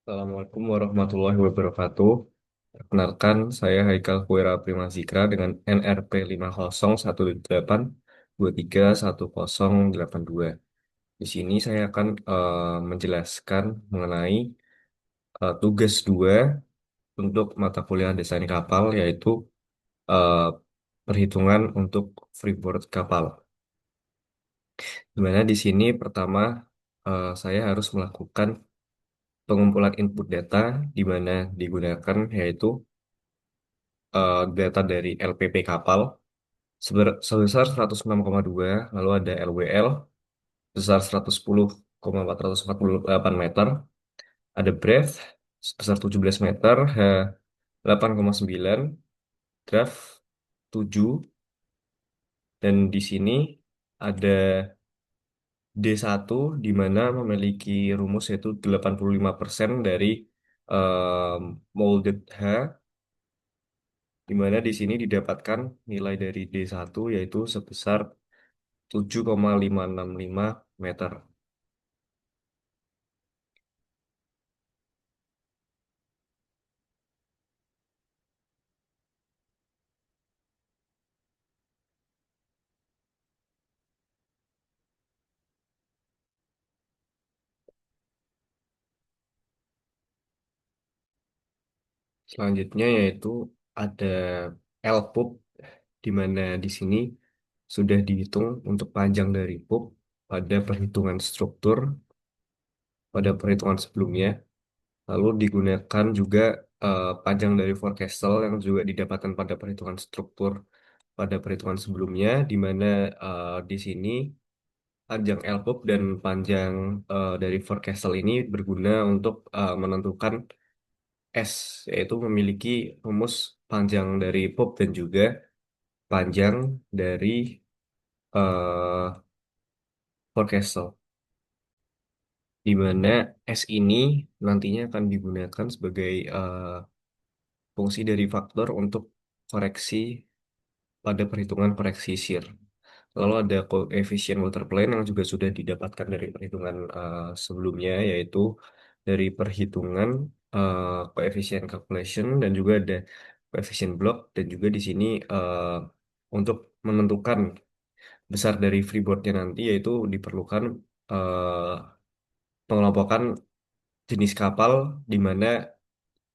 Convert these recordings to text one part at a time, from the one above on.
Assalamualaikum warahmatullahi wabarakatuh. Perkenalkan, saya Haikal Kuera Primazikra dengan NRP 5018231082. Di sini saya akan menjelaskan mengenai tugas 2 untuk mata kuliah desain kapal, yaitu eh, perhitungan untuk freeboard kapal. Di mana di sini pertama saya harus melakukan pengumpulan input data di mana digunakan yaitu data dari LPP kapal sebesar 106,2, lalu ada LWL sebesar 110,448 meter, ada breadth sebesar 17 meter, H 8,9, draft 7, dan di sini ada D1 di mana memiliki rumus yaitu 85% dari em, molded H, di mana di sini didapatkan nilai dari D1 yaitu sebesar 7,565 meter. Selanjutnya yaitu ada L-pub, di mana di sini sudah dihitung untuk panjang dari pub pada perhitungan struktur pada perhitungan sebelumnya. Lalu digunakan juga panjang dari forecastle yang juga didapatkan pada perhitungan struktur pada perhitungan sebelumnya, di mana di sini panjang L-pub dan panjang dari forecastle ini berguna untuk menentukan S, yaitu memiliki rumus panjang dari pop dan juga panjang dari eh forecastle, di mana S ini nantinya akan digunakan sebagai fungsi dari faktor untuk koreksi pada perhitungan koreksi shear. Lalu ada koefisien water plane yang juga sudah didapatkan dari perhitungan sebelumnya, yaitu dari perhitungan koefisien calculation, dan juga ada koefisien block, dan juga di sini untuk menentukan besar dari freeboardnya nanti yaitu diperlukan pengelompokan jenis kapal, di mana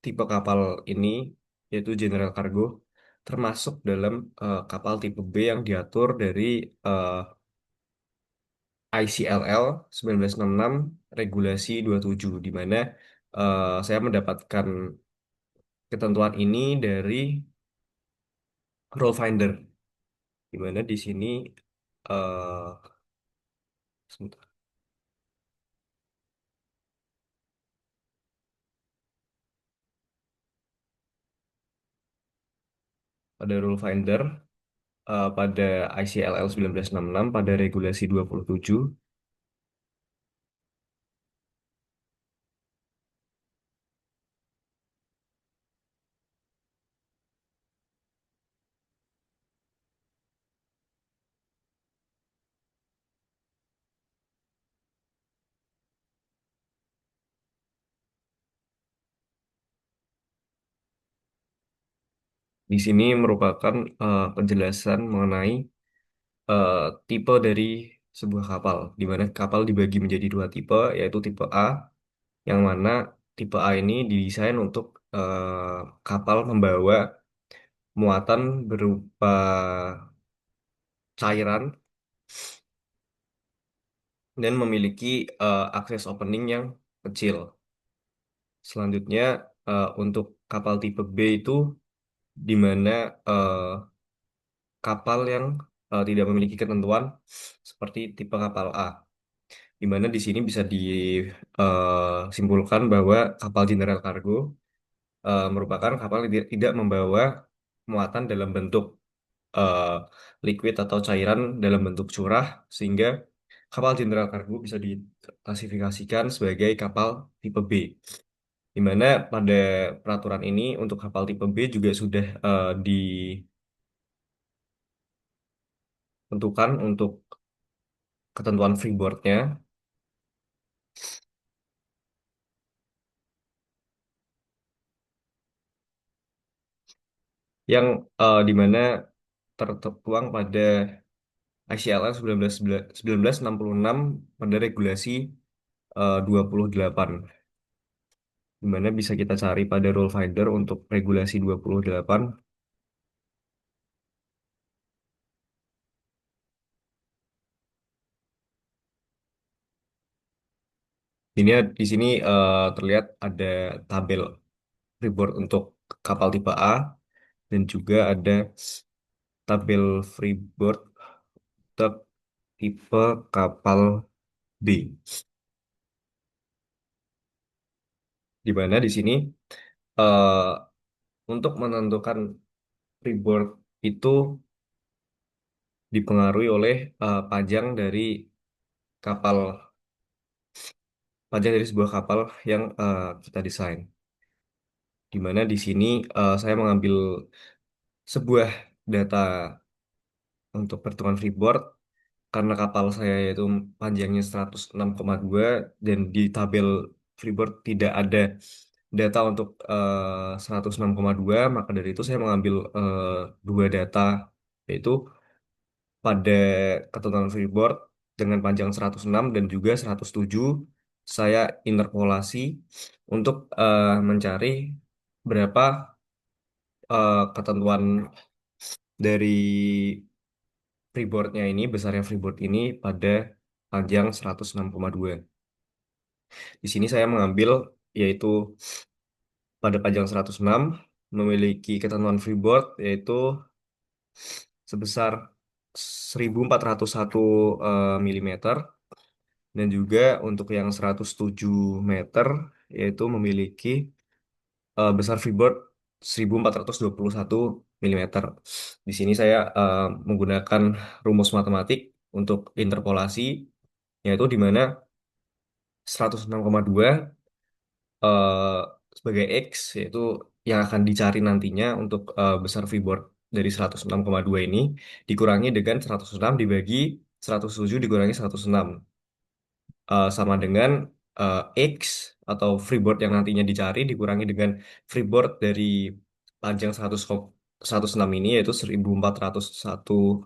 tipe kapal ini yaitu general cargo termasuk dalam kapal tipe B yang diatur dari eh, ICLL 1966 regulasi 27, di mana saya mendapatkan ketentuan ini dari rule finder, di mana di sini eh, sebentar, pada rule finder pada ICLL 1966 pada regulasi 27. Di sini merupakan penjelasan mengenai eh, tipe dari sebuah kapal, di mana kapal dibagi menjadi dua tipe, yaitu tipe A, yang mana tipe A ini didesain untuk kapal membawa muatan berupa cairan dan memiliki akses opening yang kecil. Selanjutnya, untuk kapal tipe B itu di mana eh, kapal yang tidak memiliki ketentuan seperti tipe kapal A, di mana di sini bisa disimpulkan bahwa kapal general cargo merupakan kapal yang tidak membawa muatan dalam bentuk eh, liquid atau cairan dalam bentuk curah, sehingga kapal general cargo bisa diklasifikasikan sebagai kapal tipe B, di mana pada peraturan ini untuk kapal tipe B juga sudah ditentukan untuk ketentuan freeboardnya, yang di mana tertuang pada ICLR 1966 pada regulasi 28, di mana bisa kita cari pada rule finder untuk regulasi 28. Di sini terlihat ada tabel freeboard untuk kapal tipe A dan juga ada tabel freeboard untuk tipe kapal B. Di mana di sini eh, untuk menentukan freeboard itu dipengaruhi oleh panjang dari kapal, panjang dari sebuah kapal yang kita desain. Di mana di sini saya mengambil sebuah data untuk perhitungan freeboard karena kapal saya yaitu panjangnya 106,2 dan di tabel freeboard tidak ada data untuk 106,2, maka dari itu saya mengambil dua data, yaitu pada ketentuan freeboard dengan panjang 106 dan juga 107, saya interpolasi untuk mencari berapa ketentuan dari freeboardnya ini, besarnya freeboard ini pada panjang 106,2. Di sini saya mengambil yaitu pada panjang 106 memiliki ketentuan freeboard yaitu sebesar 1401 milimeter, dan juga untuk yang 107 meter yaitu memiliki besar freeboard 1421 milimeter. Di sini saya menggunakan rumus matematik untuk interpolasi, yaitu di mana 106,2 eh, sebagai X, yaitu yang akan dicari nantinya untuk besar freeboard dari 106,2 ini, dikurangi dengan 106 dibagi 107 dikurangi 106, sama dengan X atau freeboard yang nantinya dicari dikurangi dengan freeboard dari panjang 106 ini, yaitu 1401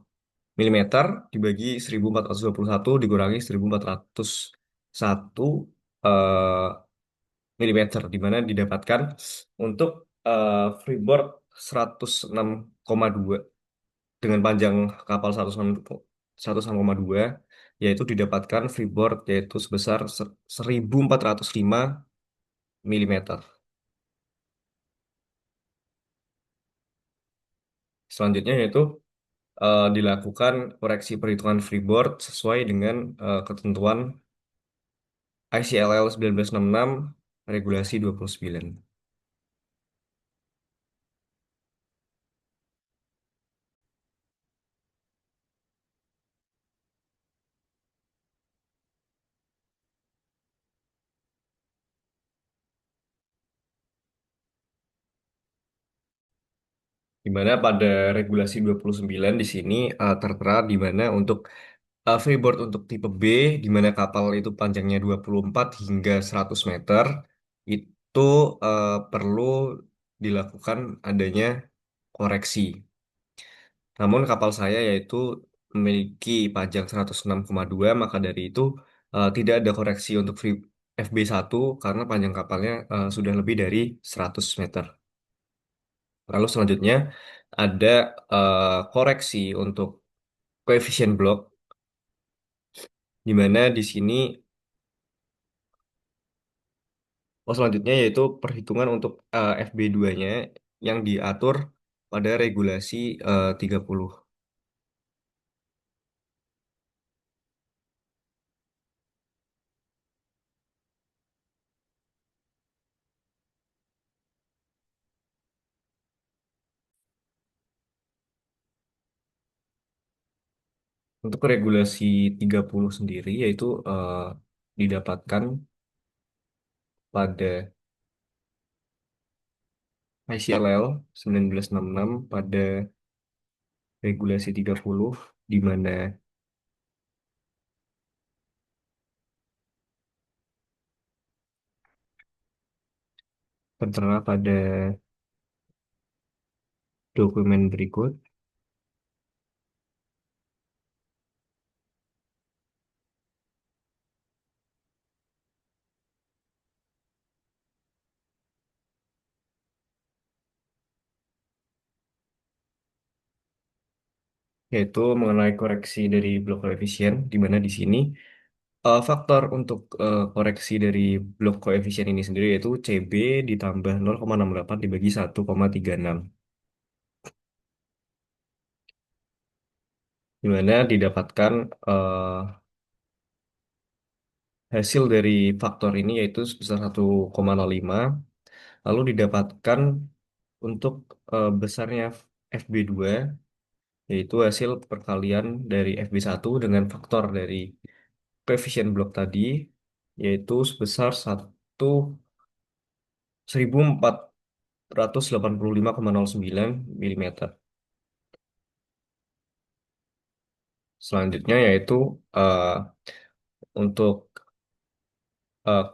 milimeter dibagi 1421 dikurangi 1401 eh, milimeter, di mana didapatkan untuk freeboard 106,2 dengan panjang kapal 106,2, yaitu didapatkan freeboard yaitu sebesar 1405 milimeter. Selanjutnya yaitu dilakukan koreksi perhitungan freeboard sesuai dengan ketentuan ICLL 1966 regulasi 29. Di mana pada regulasi 29 di sini tertera di mana untuk freeboard untuk tipe B, di mana kapal itu panjangnya 24 hingga 100 meter, itu perlu dilakukan adanya koreksi. Namun kapal saya yaitu memiliki panjang 106,2, maka dari itu tidak ada koreksi untuk FB1 karena panjang kapalnya sudah lebih dari 100 meter. Lalu selanjutnya ada koreksi untuk koefisien blok, di mana di sini selanjutnya yaitu perhitungan untuk FB2-nya yang diatur pada regulasi 30. Untuk regulasi 30 sendiri yaitu didapatkan pada ICLL 1966 pada regulasi 30, di mana tertera pada dokumen berikut, yaitu mengenai koreksi dari blok koefisien, di mana di sini faktor untuk koreksi dari blok koefisien ini sendiri yaitu CB ditambah 0,68 dibagi 1,36, di mana didapatkan eh, hasil dari faktor ini yaitu sebesar 1,05, lalu didapatkan untuk besarnya FB2 yaitu hasil perkalian dari FB1 dengan faktor dari koefisien blok tadi yaitu sebesar 1485,09 mm. Selanjutnya yaitu eh, untuk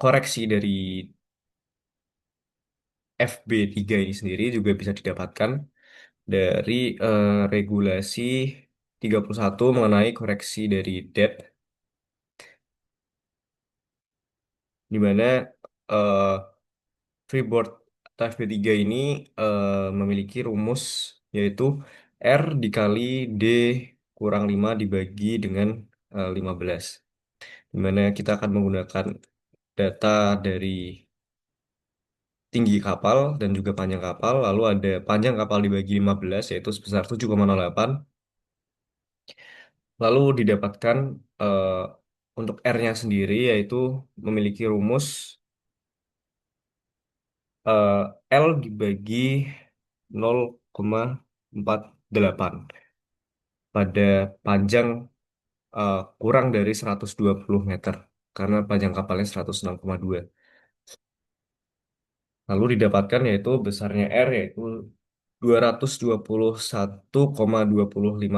koreksi dari FB3 ini sendiri juga bisa didapatkan dari regulasi 31 mengenai koreksi dari depth, di mana eh, freeboard atau FB3 ini memiliki rumus yaitu R dikali D kurang 5 dibagi dengan 15, di mana kita akan menggunakan data dari tinggi kapal dan juga panjang kapal, lalu ada panjang kapal dibagi 15 yaitu sebesar 7,08. Lalu didapatkan eh, untuk R-nya sendiri yaitu memiliki rumus eh, L dibagi 0,48 pada panjang kurang dari 120 meter karena panjang kapalnya 106,2. Lalu didapatkan yaitu besarnya R yaitu 221,25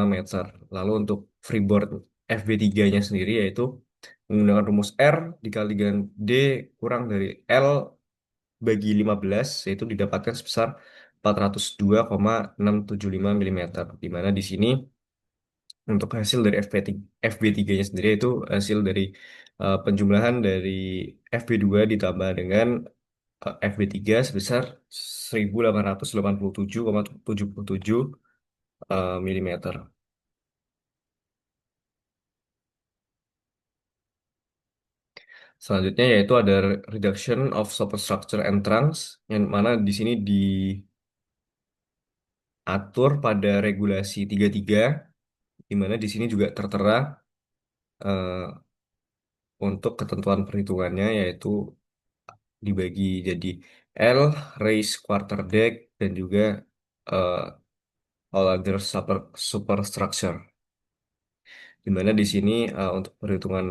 meter. Lalu untuk freeboard FB3-nya sendiri yaitu menggunakan rumus R dikali dengan D kurang dari L bagi 15 yaitu didapatkan sebesar 402,675 mm. Di mana di sini untuk hasil dari FB3-nya sendiri itu hasil dari penjumlahan dari FB2 ditambah dengan FB3 sebesar 1887,77 milimeter. Selanjutnya yaitu ada reduction of superstructure and trunks yang mana di sini diatur pada regulasi 33, di mana di sini juga tertera eh, untuk ketentuan perhitungannya yaitu dibagi jadi L raise quarter deck dan juga eh, all other superstructure, di mana di sini untuk perhitungan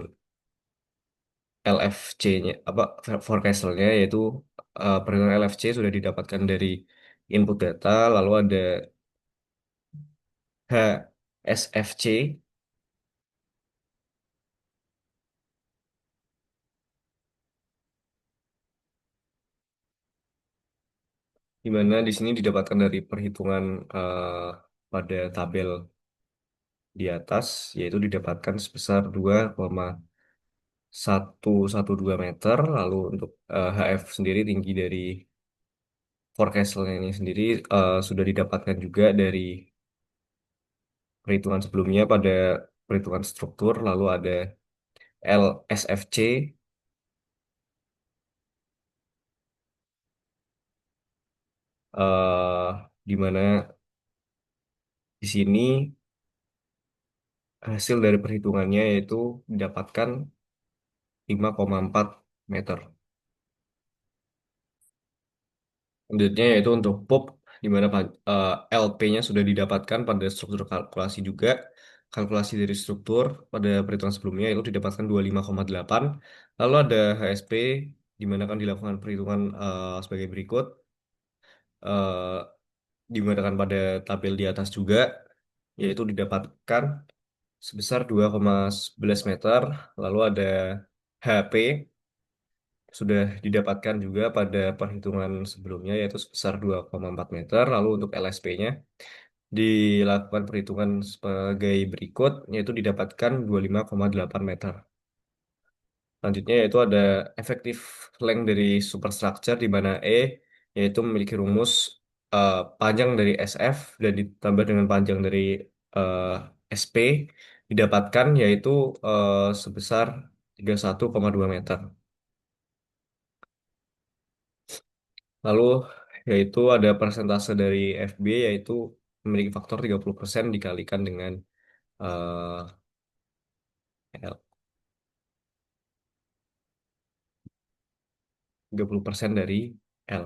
LFC-nya apa forecastle-nya yaitu perhitungan LFC sudah didapatkan dari input data, lalu ada HSFC, di mana di sini didapatkan dari perhitungan pada tabel di atas yaitu didapatkan sebesar 2,112 meter. Lalu untuk HF sendiri tinggi dari forecastle-nya ini sendiri sudah didapatkan juga dari perhitungan sebelumnya pada perhitungan struktur. Lalu ada LSFC di mana di sini hasil dari perhitungannya yaitu didapatkan 5,4 meter. Selanjutnya yaitu untuk PUP di mana LP-nya sudah didapatkan pada struktur kalkulasi juga. Kalkulasi dari struktur pada perhitungan sebelumnya itu didapatkan 25,8. Lalu ada HSP di mana akan dilakukan perhitungan sebagai berikut. eh Digunakan pada tabel di atas juga yaitu didapatkan sebesar 2,11 meter. Lalu ada HP sudah didapatkan juga pada perhitungan sebelumnya yaitu sebesar 2,4 meter. Lalu untuk LSP-nya dilakukan perhitungan sebagai berikut yaitu didapatkan 25,8 meter. Selanjutnya yaitu ada efektif length dari superstructure di mana E yaitu memiliki rumus panjang dari SF dan ditambah dengan panjang dari eh, SP didapatkan yaitu sebesar 31,2 meter. Lalu yaitu ada persentase dari FB yaitu memiliki faktor 30% dikalikan dengan L. 30% dari L.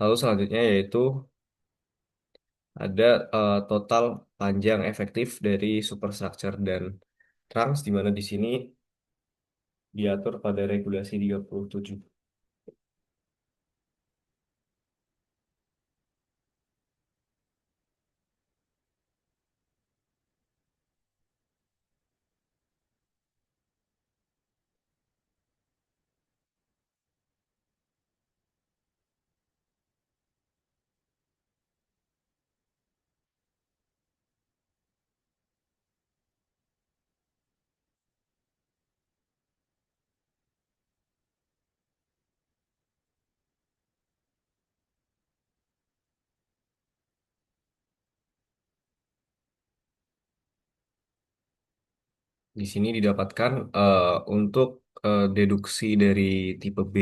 Lalu selanjutnya yaitu ada total panjang efektif dari superstructure dan trunks di mana di sini diatur pada regulasi 37. Di sini didapatkan untuk deduksi dari tipe B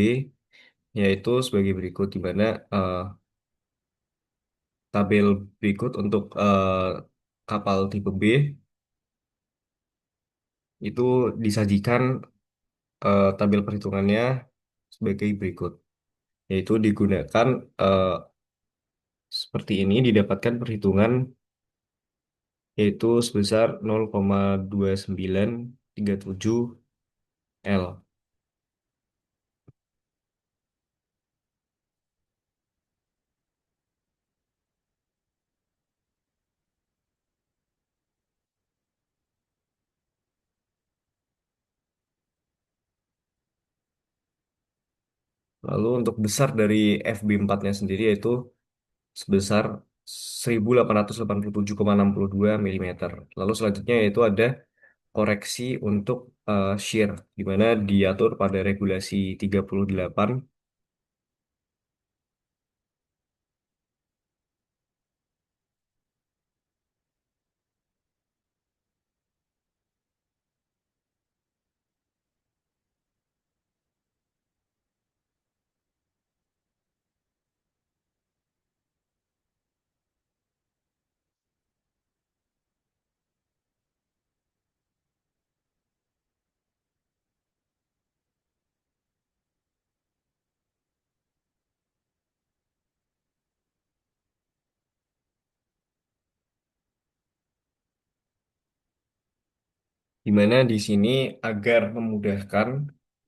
yaitu sebagai berikut di mana tabel berikut untuk kapal tipe B itu disajikan tabel perhitungannya sebagai berikut, yaitu digunakan eh, seperti ini didapatkan perhitungan yaitu sebesar 0,2937 L. Lalu untuk besar dari FB4-nya sendiri yaitu sebesar 1887,62 mm. Lalu selanjutnya yaitu ada koreksi untuk shear, di mana diatur pada regulasi 38, di mana di sini agar memudahkan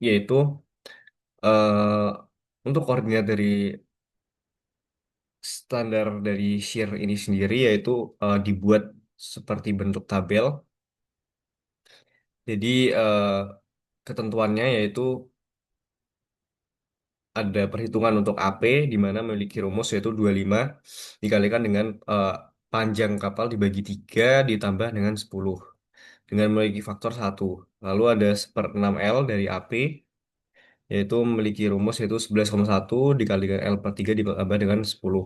yaitu eh, untuk koordinat dari standar dari shear ini sendiri yaitu dibuat seperti bentuk tabel. Jadi ketentuannya yaitu ada perhitungan untuk AP di mana memiliki rumus yaitu 25 dikalikan dengan panjang kapal dibagi 3 ditambah dengan 10 dengan memiliki faktor 1. Lalu ada 1/6 L dari AP yaitu memiliki rumus yaitu 11,1 dikalikan L per 3 ditambah dengan 10.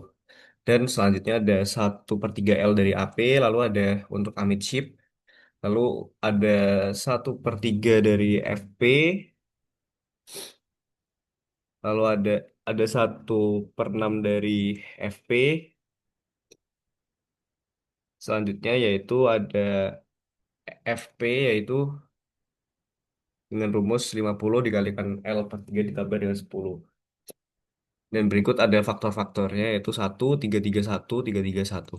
Dan selanjutnya ada 1/3 L dari AP, lalu ada untuk amidship, lalu ada 1/3 dari FP, lalu ada 1/6 dari FP, selanjutnya yaitu ada FP yaitu dengan rumus 50 dikalikan L per 3 ditambah dengan 10. Dan berikut ada faktor-faktornya yaitu 1, 331, 331.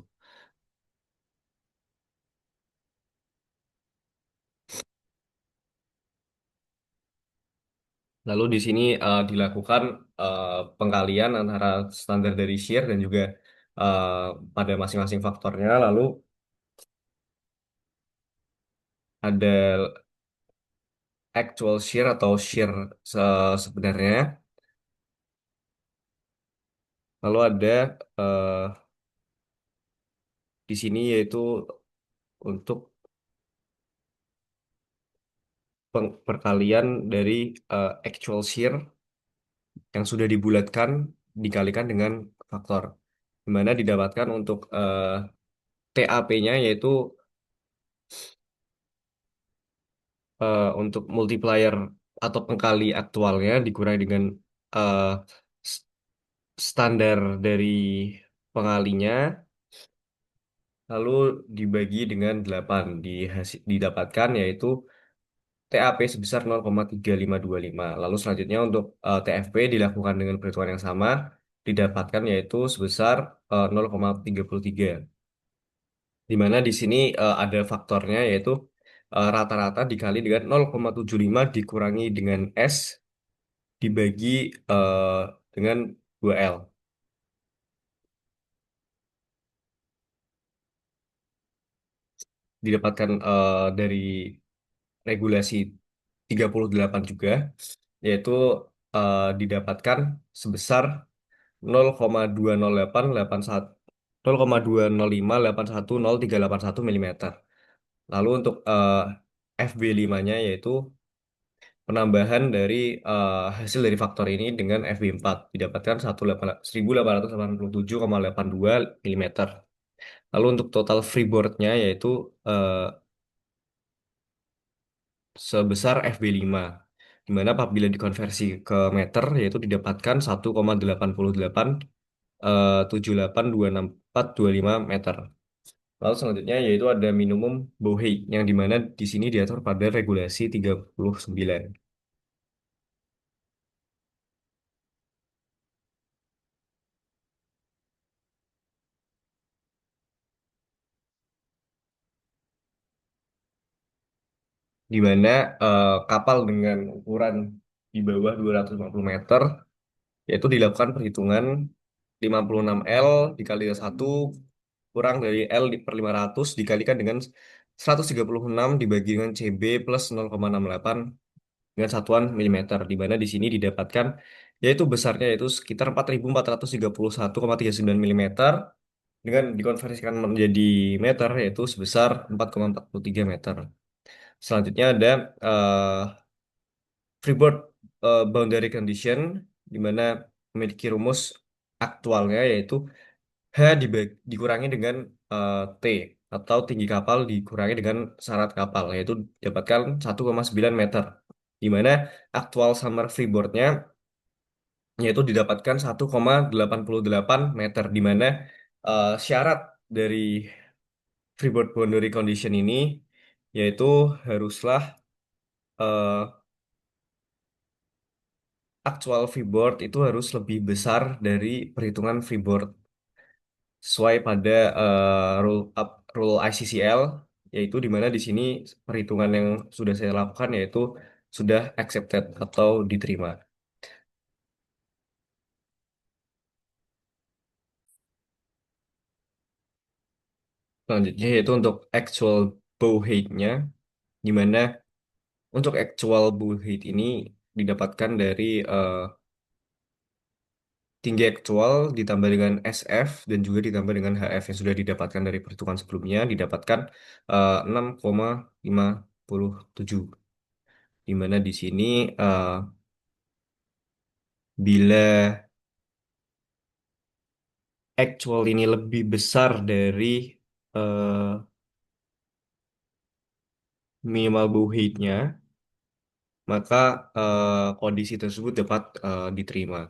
Lalu di sini dilakukan eh, pengkalian antara standar dari shear dan juga eh, pada masing-masing faktornya. Lalu ada actual shear atau shear sebenarnya. Lalu ada eh, di sini yaitu untuk perkalian dari actual shear yang sudah dibulatkan dikalikan dengan faktor, di mana didapatkan untuk TAP-nya yaitu untuk multiplier atau pengkali aktualnya dikurangi dengan eh, s- standar dari pengalinya, lalu dibagi dengan 8 didapatkan yaitu TAP sebesar 0,3525. Lalu selanjutnya untuk TFP dilakukan dengan perhitungan yang sama, didapatkan yaitu sebesar 0,33. Di mana di sini ada faktornya yaitu rata-rata dikali dengan 0,75 dikurangi dengan S dibagi dengan 2L. Didapatkan dari regulasi 38 juga, yaitu didapatkan sebesar 0,20881 0,205810381 mm. Lalu untuk FB5-nya yaitu penambahan dari hasil dari faktor ini dengan FB4 didapatkan 1887,82 mm. Lalu untuk total freeboardnya yaitu eh, sebesar FB5, di mana apabila dikonversi ke meter yaitu didapatkan 1,888 7826,425 meter. Lalu selanjutnya yaitu ada minimum bow height yang dimana di sini diatur pada regulasi 39. Di mana kapal dengan ukuran di bawah 250 meter yaitu dilakukan perhitungan 56L dikali 1 kurang dari L per 500 dikalikan dengan 136 dibagi dengan CB plus 0,68 dengan satuan milimeter, di mana di sini didapatkan yaitu besarnya yaitu sekitar 4431,39 milimeter dengan dikonversikan menjadi meter yaitu sebesar 4,43 meter. Selanjutnya ada eh, freeboard boundary condition, di mana memiliki rumus aktualnya yaitu dikurangi dengan T atau tinggi kapal dikurangi dengan syarat kapal yaitu dapatkan 1,9 meter, di mana aktual summer freeboardnya yaitu didapatkan 1,88 meter, di mana syarat dari freeboard boundary condition ini yaitu haruslah eh, actual freeboard itu harus lebih besar dari perhitungan freeboard sesuai pada rule ICCL, yaitu di mana di sini perhitungan yang sudah saya lakukan yaitu sudah accepted atau diterima. Selanjutnya yaitu untuk actual bow height-nya, di mana untuk actual bow height ini didapatkan dari tinggi aktual ditambah dengan SF dan juga ditambah dengan HF yang sudah didapatkan dari perhitungan sebelumnya didapatkan 6,57, di mana di sini eh, bila actual ini lebih besar dari eh, minimal bow height-nya, maka kondisi tersebut dapat diterima.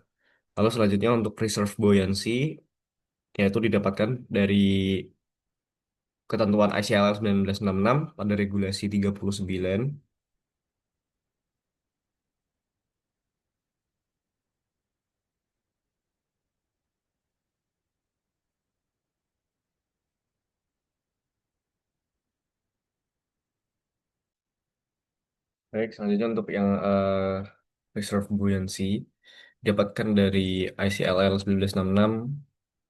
Lalu selanjutnya untuk reserve buoyancy, yaitu didapatkan dari ketentuan ICLR 1966 pada regulasi 39. Baik, selanjutnya untuk yang reserve buoyancy didapatkan dari ICLR 1966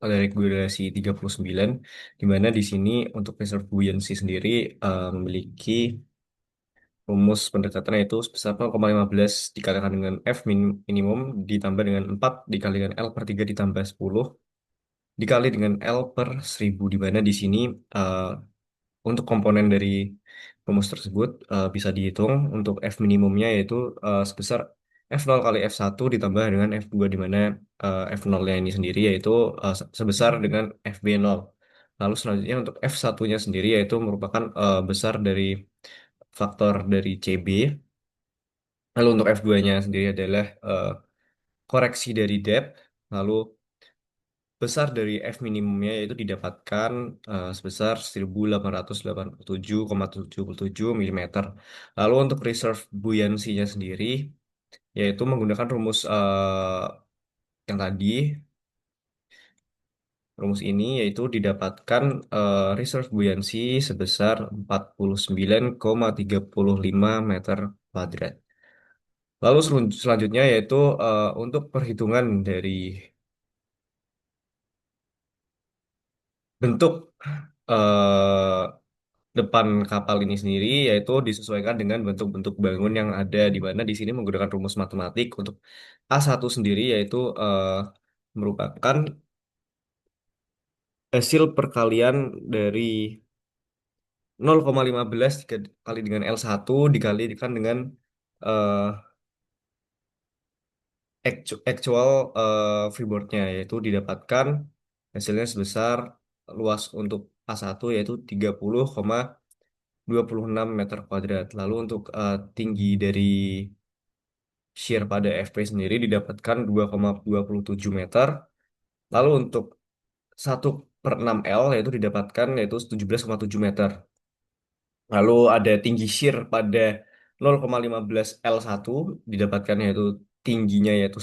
pada regulasi 39, di mana di sini untuk reserve buoyancy sendiri memiliki rumus pendekatannya itu sebesar 0,15 dikalikan dengan minimum ditambah dengan 4 dikali dengan L per 3 ditambah 10 dikali dengan L per 1000, di mana di sini eh, untuk komponen dari rumus tersebut bisa dihitung untuk F minimumnya yaitu sebesar F0 kali F1 ditambah dengan F2, di mana F0-nya ini sendiri yaitu sebesar dengan FB0. Lalu selanjutnya untuk F1-nya sendiri yaitu merupakan besar dari faktor dari CB. Lalu untuk F2-nya sendiri adalah koreksi dari depth. Lalu besar dari F minimumnya yaitu didapatkan sebesar 1887,77 mm. Lalu untuk reserve buoyancy-nya sendiri yaitu menggunakan rumus yang tadi, rumus ini yaitu didapatkan reserve buoyancy sebesar 49,35 meter kuadrat. Lalu selanjutnya yaitu untuk perhitungan dari bentuk eh, depan kapal ini sendiri yaitu disesuaikan dengan bentuk-bentuk bangun yang ada, di mana di sini menggunakan rumus matematik untuk A1 sendiri yaitu merupakan hasil perkalian dari 0,15 dikali dengan L1 dikalikan dengan eh, actual freeboardnya, yaitu didapatkan hasilnya sebesar luas untuk A1 yaitu 30,26 meter kuadrat. Lalu untuk tinggi dari shear pada FP sendiri didapatkan 2,27 meter. Lalu untuk 1/6 L yaitu didapatkan yaitu 17,7 meter. Lalu ada tinggi shear pada 0,15 L1 didapatkan yaitu tingginya yaitu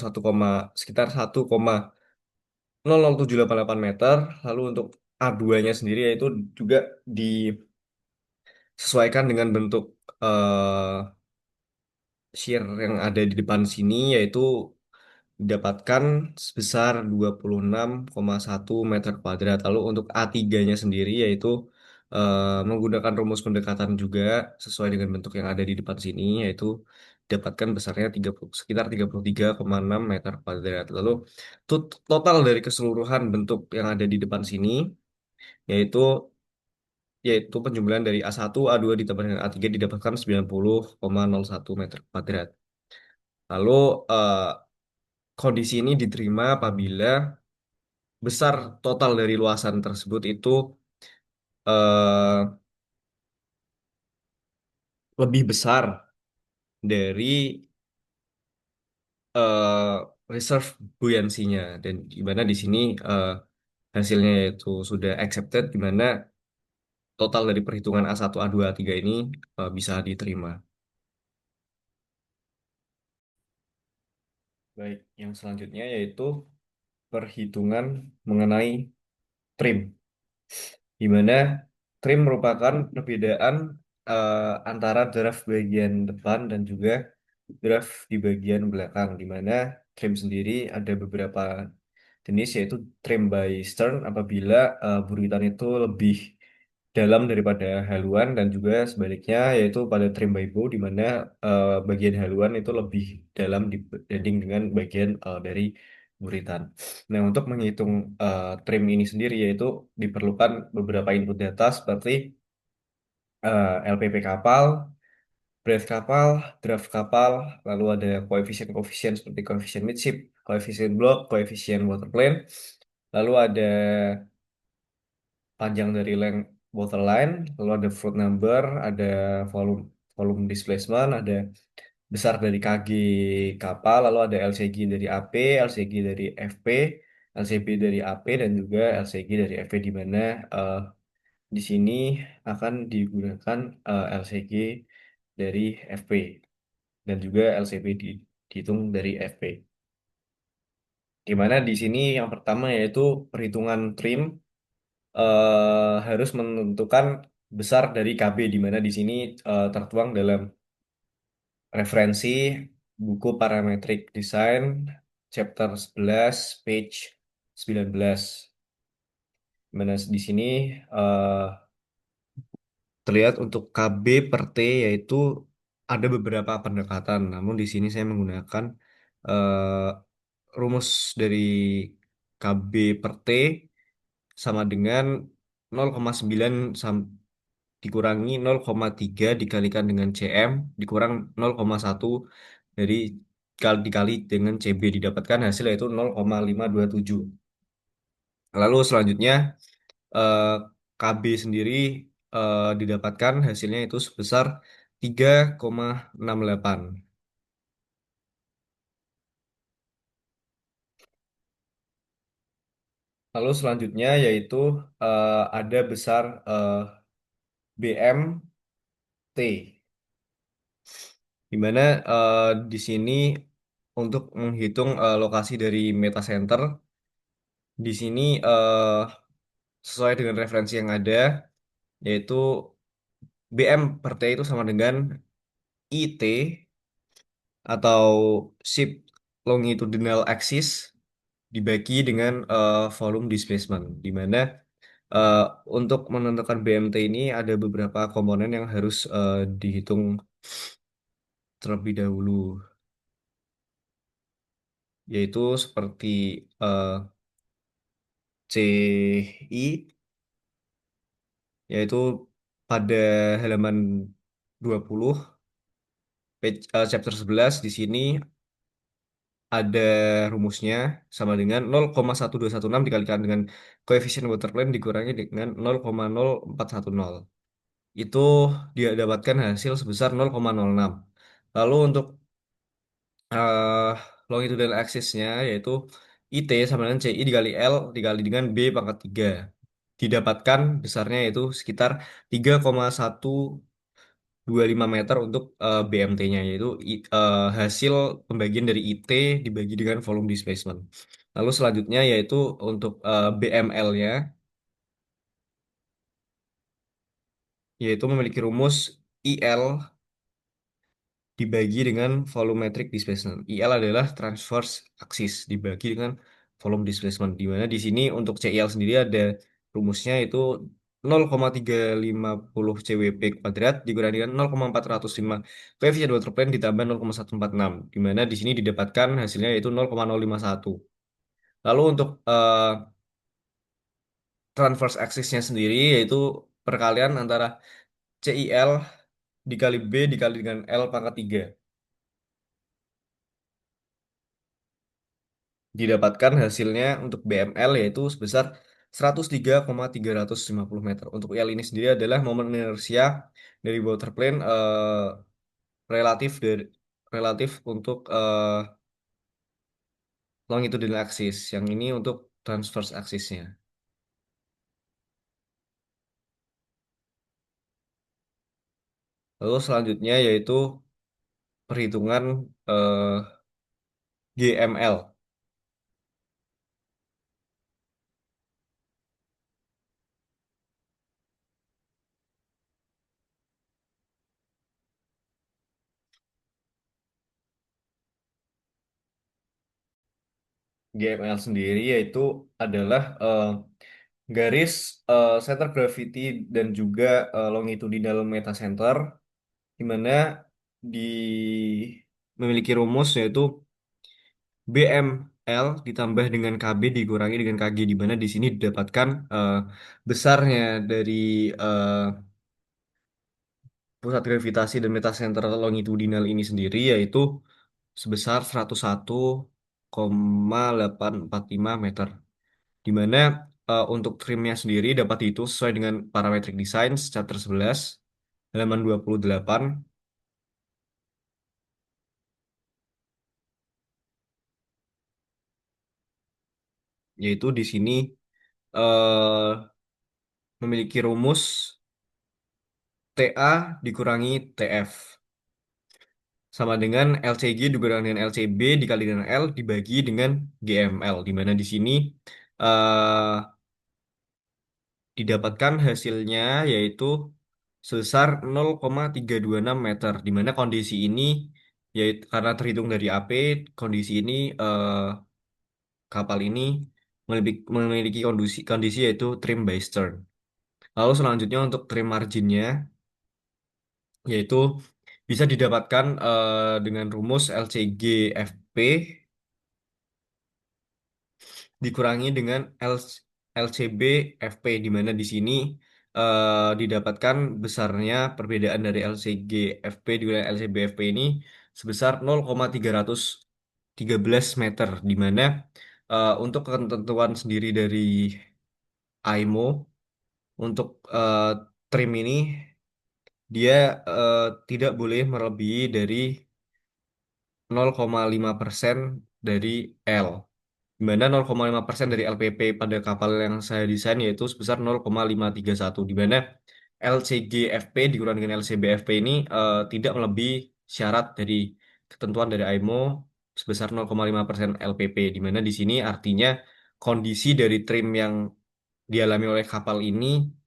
sekitar 1,00788 meter. Lalu untuk A2-nya sendiri yaitu juga disesuaikan dengan bentuk eh, shear yang ada di depan sini yaitu didapatkan sebesar 26,1 meter kuadrat. Lalu untuk A3-nya sendiri yaitu menggunakan rumus pendekatan juga sesuai dengan bentuk yang ada di depan sini yaitu didapatkan besarnya 30, sekitar 33,6 meter kuadrat. Lalu total dari keseluruhan bentuk yang ada di depan sini yaitu yaitu penjumlahan dari A1, A2 ditambah dengan A3 didapatkan 90,01 meter kuadrat. Lalu eh, kondisi ini diterima apabila besar total dari luasan tersebut itu eh, lebih besar dari eh, reserve buoyancy-nya, dan di mana di sini eh, hasilnya itu sudah accepted, di mana total dari perhitungan A1, A2, A3 ini bisa diterima. Baik, yang selanjutnya yaitu perhitungan mengenai trim, di mana trim merupakan perbedaan antara draft bagian depan dan juga draft di bagian belakang, di mana trim sendiri ada beberapa jenis yaitu trim by stern apabila buritan itu lebih dalam daripada haluan, dan juga sebaliknya yaitu pada trim by bow di mana bagian haluan itu lebih dalam dibanding dengan bagian dari buritan. Nah, untuk menghitung trim ini sendiri yaitu diperlukan beberapa input data seperti LPP kapal, breadth kapal, draft kapal, lalu ada koefisien-koefisien seperti koefisien midship, koefisien block, koefisien waterplane, lalu ada panjang dari length waterline, lalu ada float number, ada volume volume displacement, ada besar dari KG kapal, lalu ada LCG dari AP, LCG dari FP, LCB dari AP, dan juga LCG dari FP, di mana eh, di sini akan digunakan LCG dari FP dan juga LCB dihitung dari FP. Di mana di sini yang pertama yaitu perhitungan trim harus menentukan besar dari KB, di mana di sini tertuang dalam referensi buku Parametric Design chapter 11 page 19. Di mana di sini eh, terlihat untuk KB per T yaitu ada beberapa pendekatan, namun di sini saya menggunakan eh, rumus dari KB per T sama dengan 0,9 dikurangi 0,3 dikalikan dengan CM dikurang 0,1 dari dikali dengan CB didapatkan hasil yaitu 0,527. Lalu selanjutnya eh, KB sendiri didapatkan hasilnya itu sebesar 3,68. Lalu selanjutnya yaitu ada besar BMT, di mana di sini untuk menghitung lokasi dari metacenter, di sini sesuai dengan referensi yang ada, yaitu BM per T itu sama dengan IT atau shift longitudinal axis dibagi dengan volume displacement, di mana eh, untuk menentukan BMT ini ada beberapa komponen yang harus dihitung terlebih dahulu, yaitu seperti eh, CI, yaitu pada halaman 20 chapter 11 di sini ada rumusnya sama dengan 0,1216 dikalikan dengan koefisien water dikurangi dengan 0,0410. Itu dia dapatkan hasil sebesar 0,06. Lalu untuk eh longitudinal axis-nya yaitu IT sama dengan CI dikali L dikali dengan B pangkat 3. Didapatkan besarnya yaitu sekitar 3,125 meter untuk BMT-nya, yaitu hasil pembagian dari IT dibagi dengan volume displacement. Lalu selanjutnya yaitu untuk BML-nya, yaitu memiliki rumus IL dibagi dengan volumetric displacement. IL adalah transverse axis dibagi dengan volume displacement. Di mana di sini untuk CIL sendiri ada rumusnya itu 0,350 CWP kuadrat dikurangi dengan 0,405 koefisien water plane ditambah 0,146. Di mana di sini didapatkan hasilnya yaitu 0,051. Lalu untuk transverse axis-nya sendiri yaitu perkalian antara CIL dikali B dikali dengan L pangkat 3. Didapatkan hasilnya untuk BML yaitu sebesar 103,350 meter. Untuk IL ini sendiri adalah momen inersia dari water plane relatif relatif untuk longitudinal axis. Yang ini untuk transverse axisnya. Lalu selanjutnya yaitu perhitungan GML. GML sendiri yaitu adalah garis center gravity dan juga longitudinal metacenter, di mana di memiliki rumus yaitu BML ditambah dengan KB dikurangi dengan KG, di mana di sini didapatkan besarnya dari eh, pusat gravitasi dan metasenter longitudinal ini sendiri yaitu sebesar 101,845 meter, di mana untuk trimnya sendiri dapat dihitung sesuai dengan parametric design chapter 11 halaman 28, yaitu di sini eh, memiliki rumus TA dikurangi TF sama dengan LCG dikurangi dengan LCB dikali dengan L dibagi dengan GML, di mana di sini eh, didapatkan hasilnya yaitu sebesar 0,326 meter, di mana kondisi ini yaitu karena terhitung dari AP, kondisi ini kapal ini memiliki kondisi yaitu trim by stern. Lalu selanjutnya untuk trim marginnya yaitu bisa didapatkan dengan rumus LCG-FP dikurangi dengan LCB-FP, di mana di sini didapatkan besarnya perbedaan dari LCG-FP dengan LCB-FP ini sebesar 0,313 meter, di mana untuk ketentuan sendiri dari IMO untuk trim ini dia eh, tidak boleh melebihi dari 0,5% dari L. Di mana 0,5% dari LPP pada kapal yang saya desain yaitu sebesar 0,531, di mana LCGFP dikurang dengan LCBFP ini tidak melebihi syarat dari ketentuan dari IMO sebesar 0,5% LPP, di mana di sini artinya kondisi dari trim yang dialami oleh kapal ini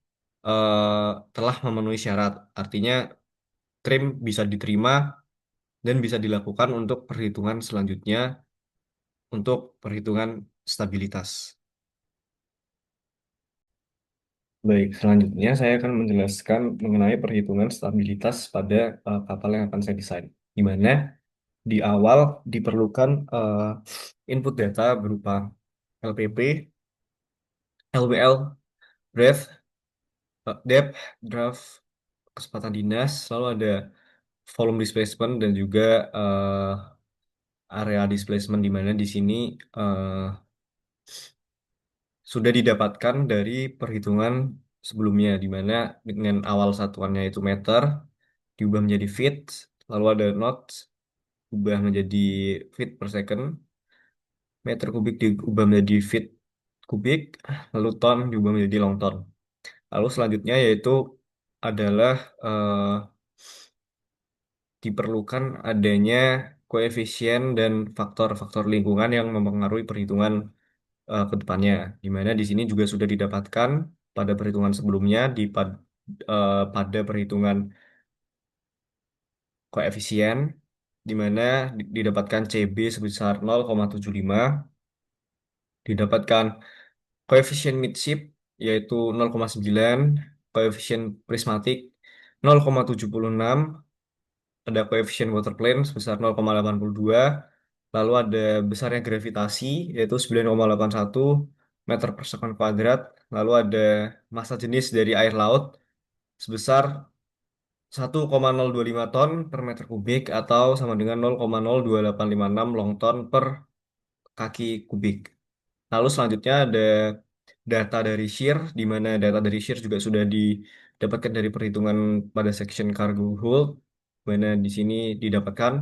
telah memenuhi syarat. Artinya trim bisa diterima dan bisa dilakukan untuk perhitungan selanjutnya untuk perhitungan stabilitas. Baik, selanjutnya saya akan menjelaskan mengenai perhitungan stabilitas pada kapal yang akan saya desain. Di mana di awal diperlukan input data berupa LPP, LWL, breadth, depth, draft, kecepatan dinas, lalu ada volume displacement dan juga eh, area displacement, di mana di sini eh, sudah didapatkan dari perhitungan sebelumnya, di mana dengan awal satuannya itu meter diubah menjadi feet, lalu ada knot diubah menjadi feet per second, meter kubik diubah menjadi feet kubik, lalu ton diubah menjadi long ton. Lalu selanjutnya yaitu adalah eh, diperlukan adanya koefisien dan faktor-faktor lingkungan yang mempengaruhi perhitungan ke depannya, di mana di sini juga sudah didapatkan pada perhitungan sebelumnya pada perhitungan koefisien, di mana didapatkan CB sebesar 0,75, didapatkan koefisien midship yaitu 0,9, koefisien prismatik 0,76, ada koefisien water plane sebesar 0,82, lalu ada besarnya gravitasi yaitu 9,81 meter per sekon kuadrat, lalu ada massa jenis dari air laut sebesar 1,025 ton per meter kubik atau sama dengan 0,02856 long ton per kaki kubik. Lalu selanjutnya ada data dari shear, di mana data dari shear juga sudah didapatkan dari perhitungan pada section cargo hold, di mana di sini didapatkan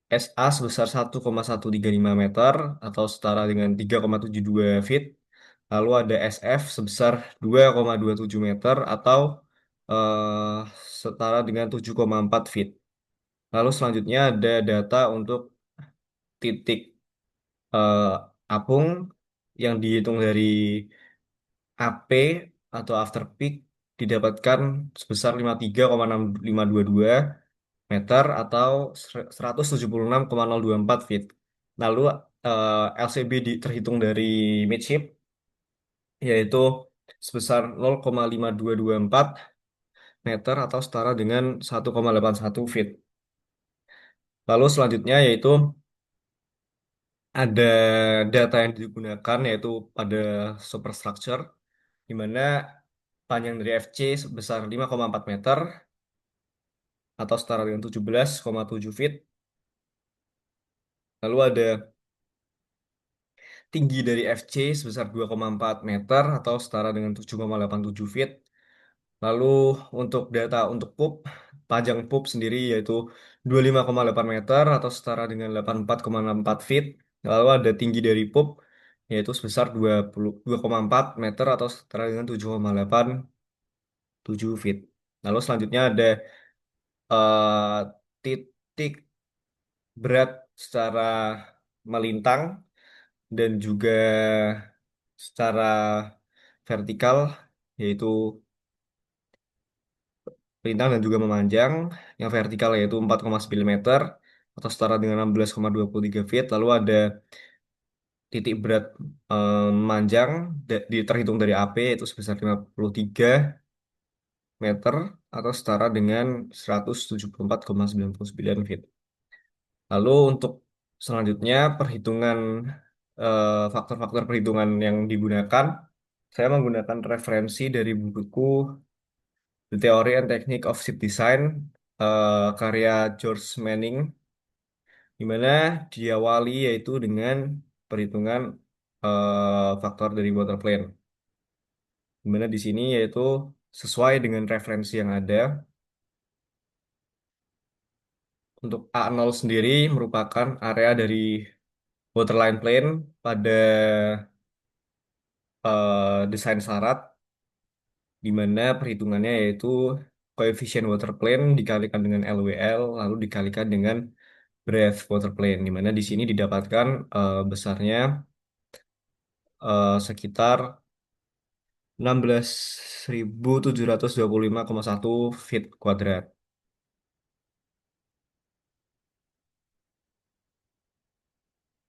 SA sebesar 1,135 meter atau setara dengan 3,72 feet. Lalu ada SF sebesar 2,27 meter atau eh, setara dengan 7,4 feet. Lalu selanjutnya ada data untuk titik eh, apung yang dihitung dari AP atau after peak didapatkan sebesar 53,6522 meter atau 176,024 feet. Lalu LCB terhitung dari midship yaitu sebesar 0,5224 meter atau setara dengan 1,81 feet. Lalu selanjutnya yaitu ada data yang digunakan yaitu pada superstructure, di mana panjang dari FC sebesar 5,4 meter atau setara dengan 17,7 feet. Lalu ada tinggi dari FC sebesar 2,4 meter atau setara dengan 7,87 feet. Lalu untuk data untuk pup, panjang pup sendiri yaitu 25,8 meter atau setara dengan 84,64 feet. Lalu ada tinggi dari pup yaitu sebesar 22,4 meter atau setara dengan 7,87 feet. Lalu selanjutnya ada titik berat secara melintang dan juga secara vertikal, yaitu melintang dan juga memanjang. Yang vertikal yaitu 4,9 meter atau setara dengan 16,23 feet. Lalu ada titik berat memanjang terhitung dari AP yaitu sebesar 53. meter atau setara dengan 174,99 feet. Lalu untuk selanjutnya perhitungan faktor-faktor perhitungan yang digunakan, saya menggunakan referensi dari buku The Theory and Technique of Ship Design karya George Manning, di mana diawali yaitu dengan perhitungan faktor dari water plane. Di mana di sini yaitu sesuai dengan referensi yang ada. Untuk A0 sendiri merupakan area dari waterline plane pada desain syarat, di mana perhitungannya yaitu koefisien water plane dikalikan dengan LWL lalu dikalikan dengan breadth water plane, di mana di sini didapatkan besarnya sekitar 16.725,1 feet kuadrat.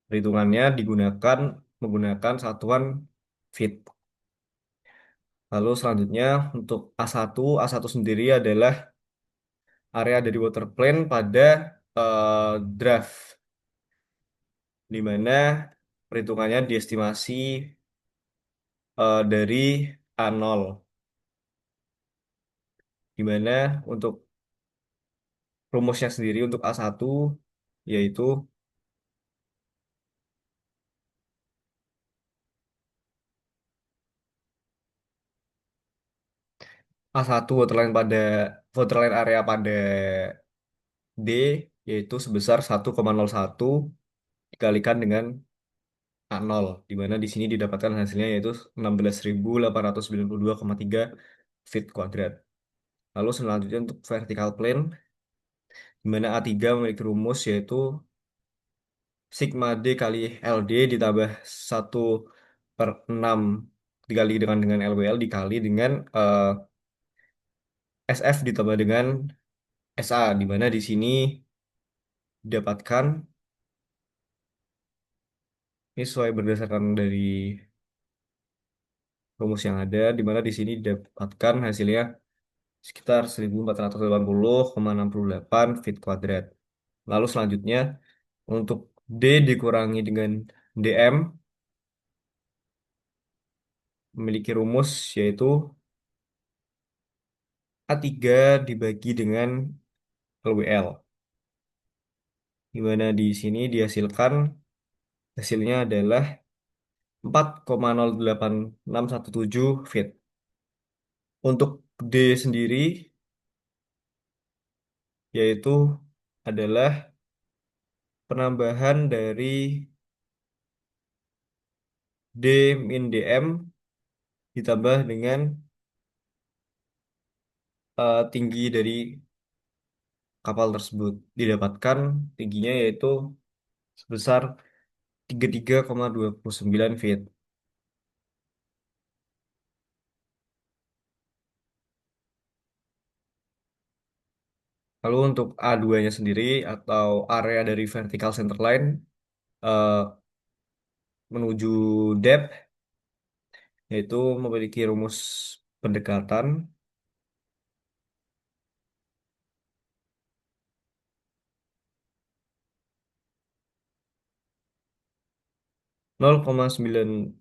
Perhitungannya digunakan menggunakan satuan feet. Lalu selanjutnya untuk A1 sendiri adalah area dari water plane pada draft, di mana perhitungannya diestimasi dari A0, di mana untuk rumusnya sendiri untuk A1 yaitu A1 waterline area pada D yaitu sebesar 1,01 dikalikan dengan A0, di mana di sini didapatkan hasilnya yaitu 16.892,3 feet kuadrat. Lalu selanjutnya untuk vertical plane, di mana A3 memiliki rumus yaitu sigma D kali LD ditambah 1/6 dikali dengan LWL dikali dengan SF ditambah dengan SA, di mana di sini didapatkan ini sesuai berdasarkan dari rumus yang ada, di mana di sini didapatkan hasilnya sekitar 1480,68 feet kuadrat. Lalu selanjutnya untuk D dikurangi dengan DM memiliki rumus yaitu A3 dibagi dengan LWL, di mana di sini dihasilkan hasilnya adalah 4,086617 feet. Untuk D sendiri yaitu adalah penambahan dari D min DM ditambah dengan tinggi dari kapal tersebut. Didapatkan tingginya yaitu sebesar 33,29 feet. Lalu untuk A2-nya sendiri atau area dari vertical center line eh, menuju depth yaitu memiliki rumus pendekatan 0,98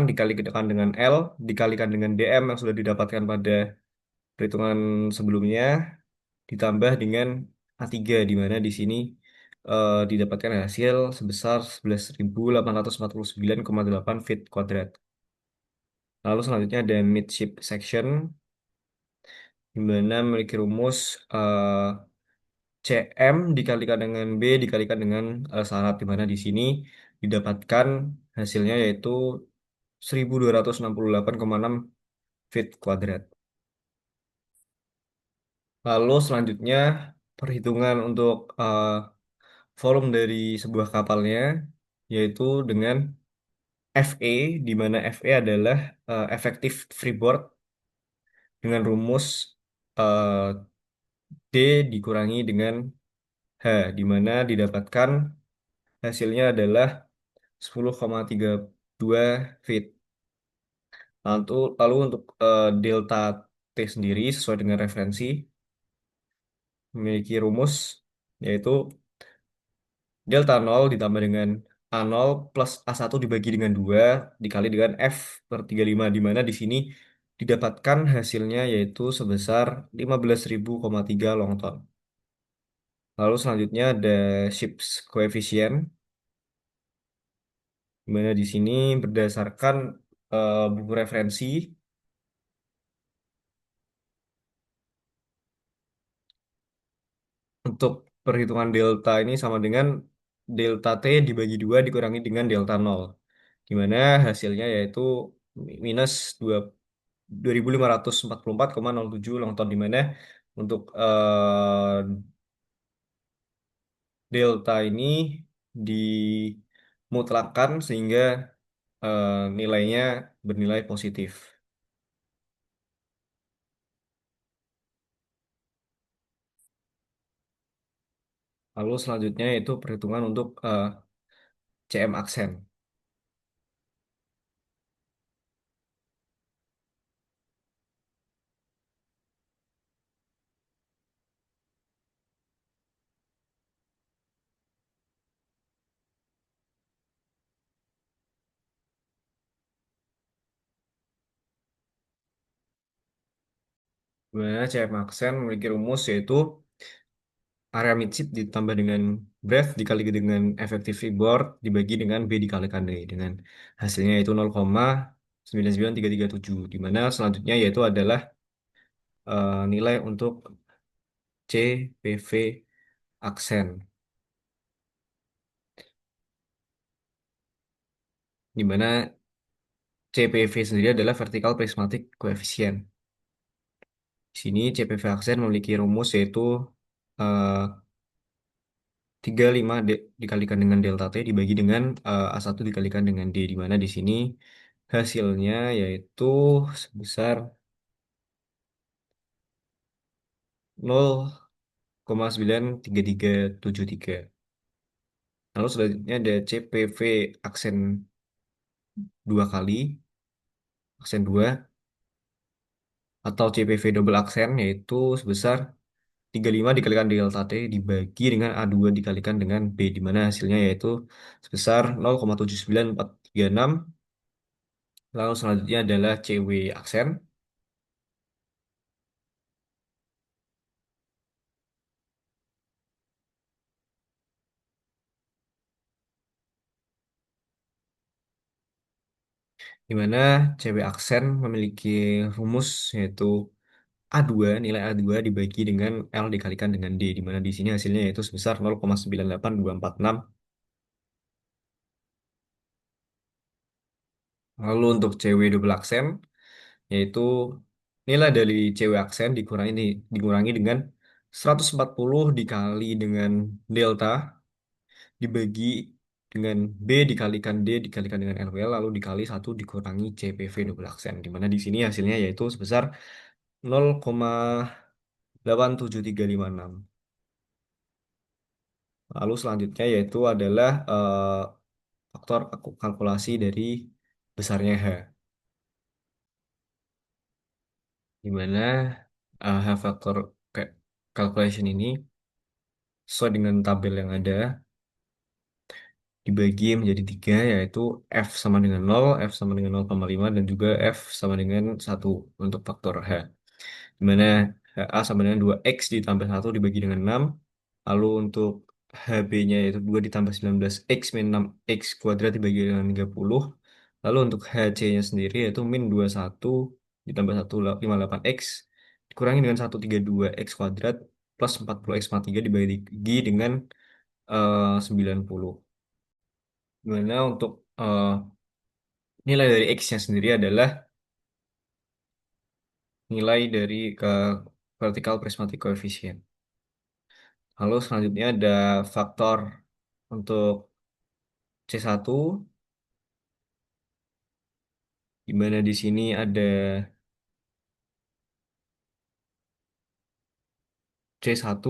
dikalikan dengan L dikalikan dengan DM yang sudah didapatkan pada perhitungan sebelumnya ditambah dengan A3, di mana di sini didapatkan hasil sebesar 11.849,8 feet kuadrat. Lalu selanjutnya ada midship section, di mana memiliki rumus CM dikalikan dengan B dikalikan dengan syarat, di mana di sini didapatkan hasilnya yaitu 1.268,6 feet kuadrat. Lalu selanjutnya perhitungan untuk volume dari sebuah kapalnya yaitu dengan FE, di mana FE adalah effective freeboard dengan rumus eh, D dikurangi dengan H, di mana didapatkan hasilnya adalah 10,32 feet. Lalu untuk delta T sendiri sesuai dengan referensi memiliki rumus yaitu delta nol ditambah dengan a nol plus a satu dibagi dengan 2 dikali dengan F per 35 di mana di sini didapatkan hasilnya yaitu sebesar 15.000,3 longton. Lalu selanjutnya ada Ship's coefficient di mana di sini berdasarkan buku referensi untuk perhitungan delta ini sama dengan delta T dibagi 2 dikurangi dengan delta nol. Di mana hasilnya yaitu minus 2544,07 longton di mana untuk delta ini dimutlakan sehingga nilainya bernilai positif. Lalu selanjutnya yaitu perhitungan untuk CM aksen. Di mana CM aksen memiliki rumus yaitu area midship ditambah dengan breadth dikali dengan effective freeboard dibagi dengan B dikalikan D dengan hasilnya yaitu 0,99337 di mana selanjutnya yaitu adalah nilai untuk CPV aksen di mana CPV sendiri adalah vertical prismatic coefficient. Di sini CPV aksen memiliki rumus yaitu eh, 35 dikalikan dengan delta T dibagi dengan A1 dikalikan dengan D di mana di sini hasilnya yaitu sebesar 0,93373. Lalu selanjutnya ada CPV aksen dua kali, aksen 2 atau CPV double aksen yaitu sebesar 35 dikalikan delta T dibagi dengan A2 dikalikan dengan B di mana hasilnya yaitu sebesar 0,79436. Lalu selanjutnya adalah CW aksen di mana CW aksen memiliki rumus yaitu A2 nilai A2 dibagi dengan L dikalikan dengan D di mana di sini hasilnya yaitu sebesar 0,98246. Lalu untuk CW double aksen yaitu nilai dari CW aksen dikurangi dengan 140 dikali dengan delta dibagi dengan B dikalikan D dikalikan dengan LWL lalu dikali 1 dikurangi CPV double aksen di mana di sini hasilnya yaitu sebesar 0,87356. Lalu selanjutnya yaitu adalah faktor kalkulasi dari besarnya H di mana H faktor calculation ini sesuai dengan tabel yang ada dibagi menjadi 3 yaitu F sama dengan 0, F sama dengan 0,5 dan juga F sama dengan 1 untuk faktor H. Di mana HA sama dengan 2X ditambah 1 dibagi dengan 6. Lalu untuk HB-nya yaitu 2 ditambah 19X min 6X kuadrat dibagi dengan 30. Lalu untuk HC-nya sendiri yaitu min 21 ditambah 158X dikurangi dengan 132X kuadrat plus 40X 3 dibagi dengan 90. Dimana untuk nilai dari X-nya sendiri adalah nilai dari ke vertical prismatic coefficient. Lalu selanjutnya ada faktor untuk C1, di mana di sini ada C1,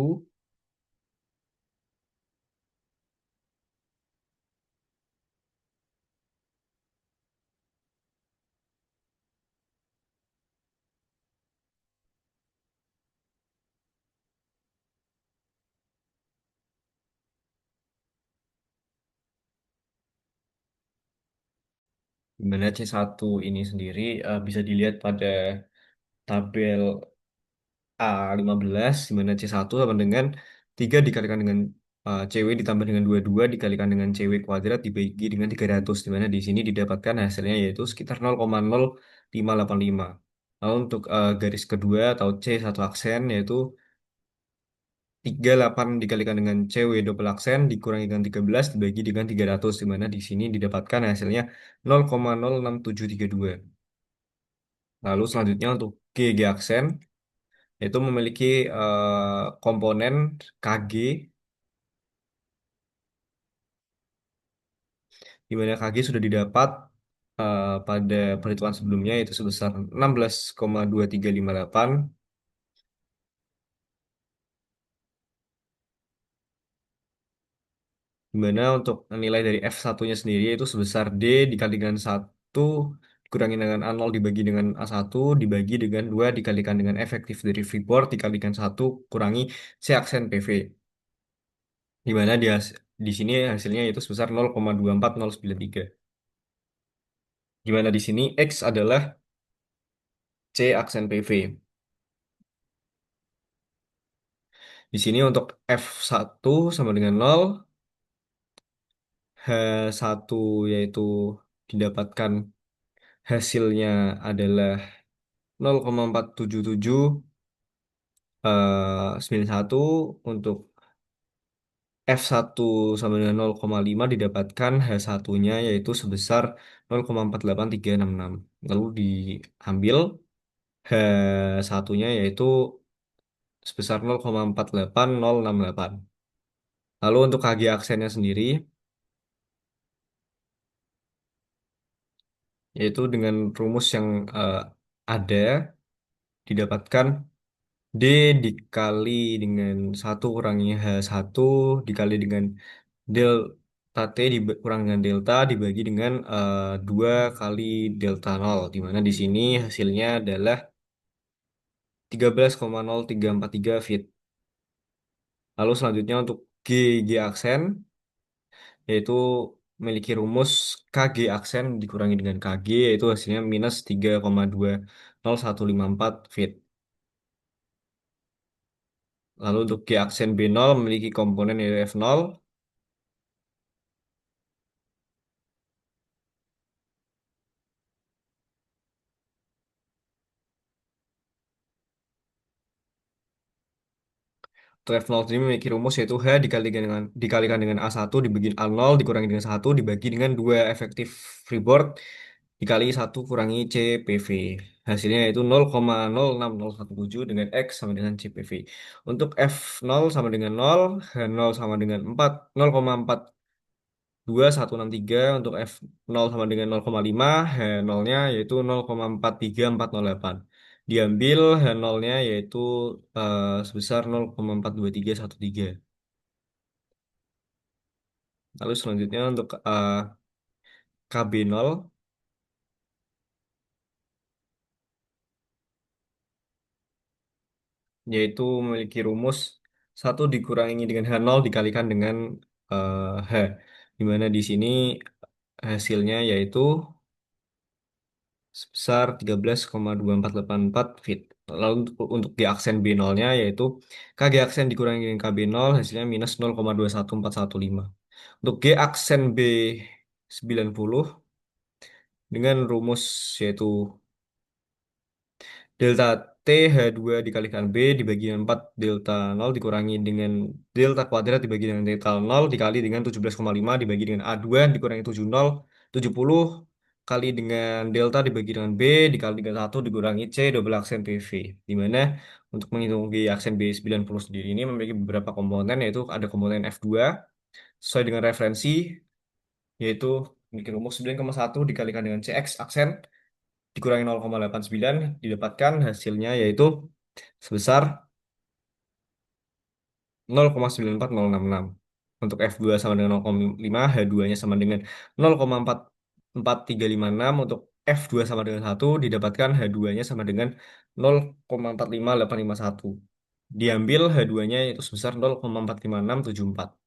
Dimana C1 ini sendiri bisa dilihat pada tabel A15, di mana C1 sama dengan 3 dikalikan dengan CW ditambah dengan 22 dikalikan dengan CW kuadrat dibagi dengan 300, di mana di sini didapatkan hasilnya yaitu sekitar 0,0585. Lalu untuk garis kedua atau C1 aksen yaitu 38 dikalikan dengan CW double aksen dikurangi dengan 13 dibagi dengan 300, di mana di sini didapatkan hasilnya 0,06732. Lalu selanjutnya untuk GG aksen itu memiliki komponen KG, di mana KG sudah didapat pada perhitungan sebelumnya yaitu sebesar 16,2358, di mana untuk nilai dari F1-nya sendiri itu sebesar D dikali dengan 1 dikurangi dengan A0 dibagi dengan A1 dibagi dengan 2 dikalikan dengan efektif dari freeboard dikalikan 1 kurangi C aksen PV, di mana di sini hasilnya yaitu sebesar 0,24093. Di mana di sini X adalah C aksen PV. Di sini untuk F1 sama dengan 0, H1 yaitu didapatkan hasilnya adalah 0,477 91. Untuk F1 sama dengan 0,5 didapatkan H1-nya yaitu sebesar 0,48366. Lalu diambil H1-nya yaitu sebesar 0,480068. Lalu untuk KG aksennya sendiri yaitu dengan rumus yang ada didapatkan D dikali dengan 1 kurangi H1 dikali dengan delta T kurang dengan delta dibagi dengan 2 kali delta nol, di mana di sini hasilnya adalah 13,0343 feet. Lalu selanjutnya untuk G aksen yaitu memiliki rumus KG aksen dikurangi dengan KG yaitu hasilnya minus 3,20154 feet. Lalu untuk G aksen B0 memiliki komponen yaitu F0. Untuk F0 ini memiliki rumus yaitu H dikalikan dengan A1 dibagi A0 dikurangi dengan 1 dibagi dengan 2 efektif freeboard dikali 1 kurangi CPV. Hasilnya yaitu 0,06017 dengan X sama dengan CPV. Untuk F0 sama dengan 0, H0 sama dengan 4, 0,42163. Untuk F0 sama dengan 0,5, H0-nya yaitu 0,43408. Diambil H0-nya yaitu sebesar 0,42313. Lalu selanjutnya untuk KB0 yaitu memiliki rumus 1 dikurangi dengan H0 dikalikan dengan H, di mana di sini hasilnya yaitu sebesar 13,24884 feet. Lalu untuk di aksen B0-nya yaitu KG aksen dikurangi dengan KB0 hasilnya minus 0,21415. Untuk G aksen B90 dengan rumus yaitu delta T H2 dikalikan B dibagi dengan 4 delta 0 dikurangi dengan delta kuadrat dibagi dengan delta 0 dikali dengan 17,5 dibagi dengan A2 dikurangi 70 kali dengan delta dibagi dengan B dikali dengan 1 dikurangi C double aksen PV, di mana untuk menghitung di aksen B90 sendiri ini memiliki beberapa komponen yaitu ada komponen F2 sesuai dengan referensi yaitu memiliki rumus 9,1 dikalikan dengan CX aksen dikurangi 0,89 didapatkan hasilnya yaitu sebesar 0,946066. Untuk F2 sama dengan 0,5, H2-nya sama dengan 0,44356. Untuk F2 sama dengan 1 didapatkan H2-nya sama dengan 0,45851. Diambil H2-nya yaitu sebesar 0,45674.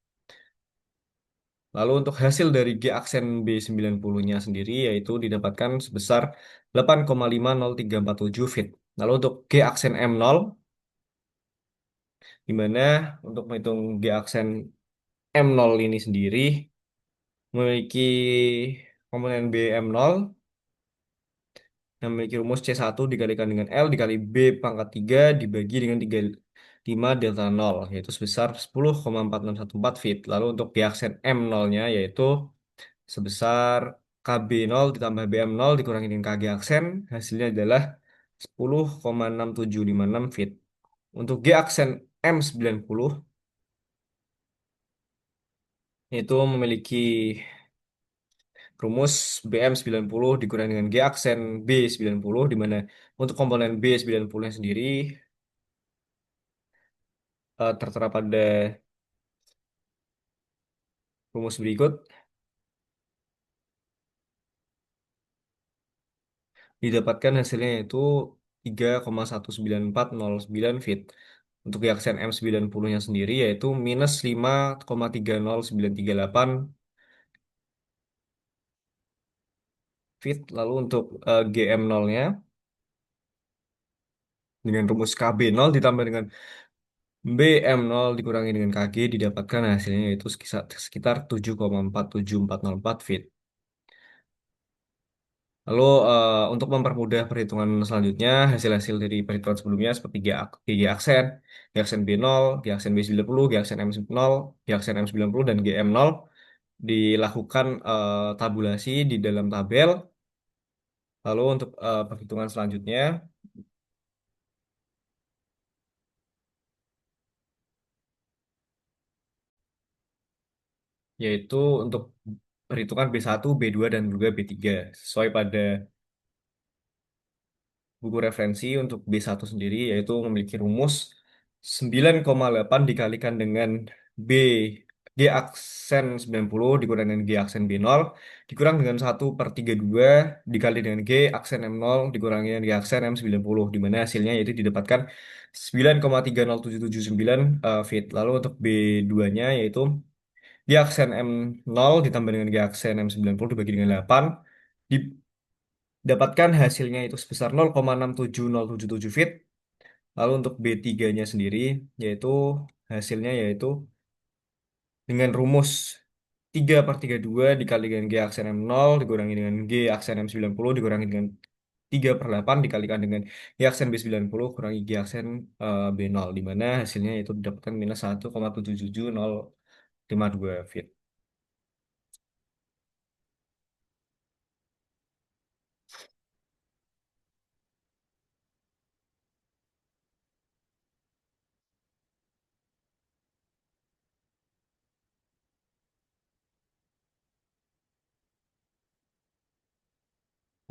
Lalu untuk hasil dari G aksen B90-nya sendiri yaitu didapatkan sebesar 8,50347 feet. Lalu untuk G aksen M0, di mana untuk menghitung G aksen M0 ini sendiri memiliki komponen BM0 yang memiliki rumus C1 dikalikan dengan L dikali B pangkat 3 dibagi dengan 35 delta 0 yaitu sebesar 10,4614 feet. Lalu untuk G aksen M0-nya yaitu sebesar KB0 ditambah BM0 dikurangi dengan KG aksen hasilnya adalah 10,6756 feet. Untuk G aksen M90 itu memiliki rumus BM90 dikurangi dengan G aksen B90 di mana untuk komponen B90 sendiri tertera pada rumus berikut didapatkan hasilnya yaitu 3,19409 feet. Untuk G aksen M90-nya sendiri yaitu minus 5,30938 feet. Lalu untuk GM0-nya dengan rumus KB0 ditambah dengan BM0 dikurangi dengan KG didapatkan hasilnya yaitu sekitar 7,47404 feet. Lalu untuk mempermudah perhitungan selanjutnya, hasil-hasil dari perhitungan sebelumnya seperti GG aksen, G aksen B0, G aksen B90, G aksen M0, G aksen M90, dan GM0 dilakukan tabulasi di dalam tabel. Lalu untuk perhitungan selanjutnya, yaitu untuk perhitungan B1, B2, dan juga B3. Sesuai pada buku referensi untuk B1 sendiri, yaitu memiliki rumus 9,8 dikalikan dengan B G aksen 90 dikurang dengan G aksen B0 dikurang dengan 1/32 dikali dengan G aksen M0 dikurangi dengan G aksen M90 di mana hasilnya yaitu didapatkan 9,30779 feet. Lalu untuk B2-nya yaitu G aksen M0 ditambah dengan G aksen M90 dibagi dengan 8 didapatkan hasilnya itu sebesar 0,67077 feet. Lalu untuk B3-nya sendiri yaitu hasilnya yaitu dengan rumus 3/32 dikali dengan G aksen M0 dikurangi dengan G aksen M90 dikurangi dengan 3/8 dikalikan dengan G aksen B90 kurangi G aksen B0 di mana hasilnya itu didapatkan minus 1,77052 feet.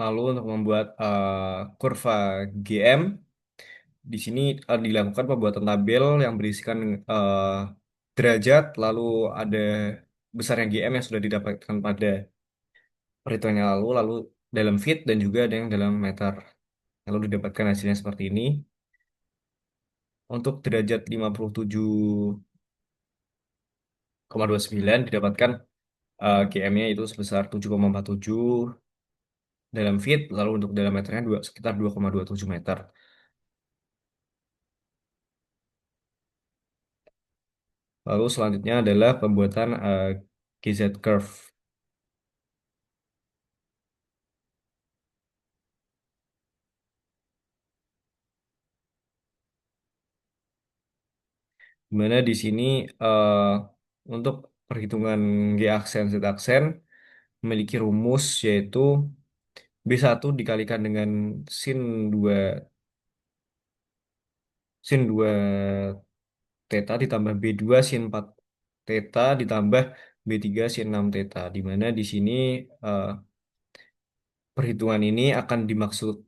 Lalu untuk membuat kurva GM di sini dilakukan pembuatan tabel yang berisikan eh, derajat, lalu ada besarnya GM yang sudah didapatkan pada perhitungannya lalu dalam feet dan juga ada yang dalam meter. Lalu didapatkan hasilnya seperti ini. Untuk derajat 57,29 didapatkan GM-nya itu sebesar 7,47 dalam feet, lalu untuk dalam meternya sekitar 2,27 meter. Lalu selanjutnya adalah pembuatan GZ curve. Dimana di sini eh, untuk perhitungan G aksen Z aksen memiliki rumus yaitu B1 dikalikan dengan sin 2 theta ditambah B2 sin 4 theta ditambah B3 sin 6 theta di mana di sini eh, perhitungan ini akan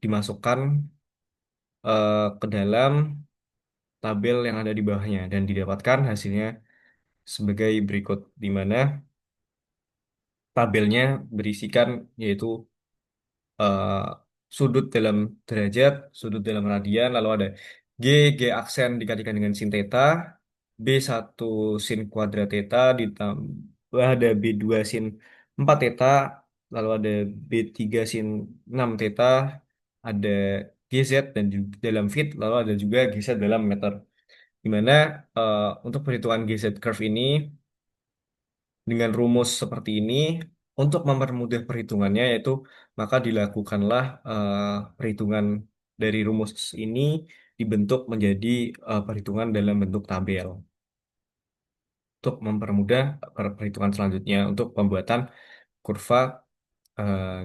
dimasukkan ke dalam tabel yang ada di bawahnya dan didapatkan hasilnya sebagai berikut di mana tabelnya berisikan yaitu eh, sudut dalam derajat, sudut dalam radian, lalu ada G aksen dikalikan dengan sin theta, B1 sin kuadrat theta lalu ada B2 sin 4 theta, lalu ada B3 sin 6 theta, ada GZ dan juga dalam feet, lalu ada juga GZ dalam meter. Dimana untuk perhitungan GZ curve ini dengan rumus seperti ini untuk mempermudah perhitungannya yaitu maka dilakukanlah perhitungan dari rumus ini dibentuk menjadi perhitungan dalam bentuk tabel untuk mempermudah perhitungan selanjutnya untuk pembuatan kurva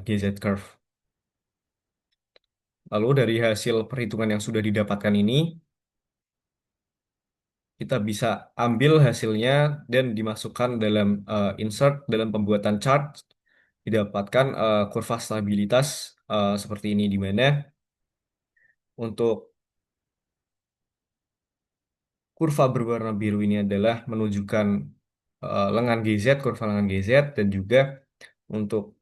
GZ curve. Lalu dari hasil perhitungan yang sudah didapatkan ini kita bisa ambil hasilnya dan dimasukkan dalam insert dalam pembuatan chart didapatkan kurva stabilitas seperti ini di mana untuk kurva berwarna biru ini adalah menunjukkan lengan GZ, kurva lengan GZ dan juga untuk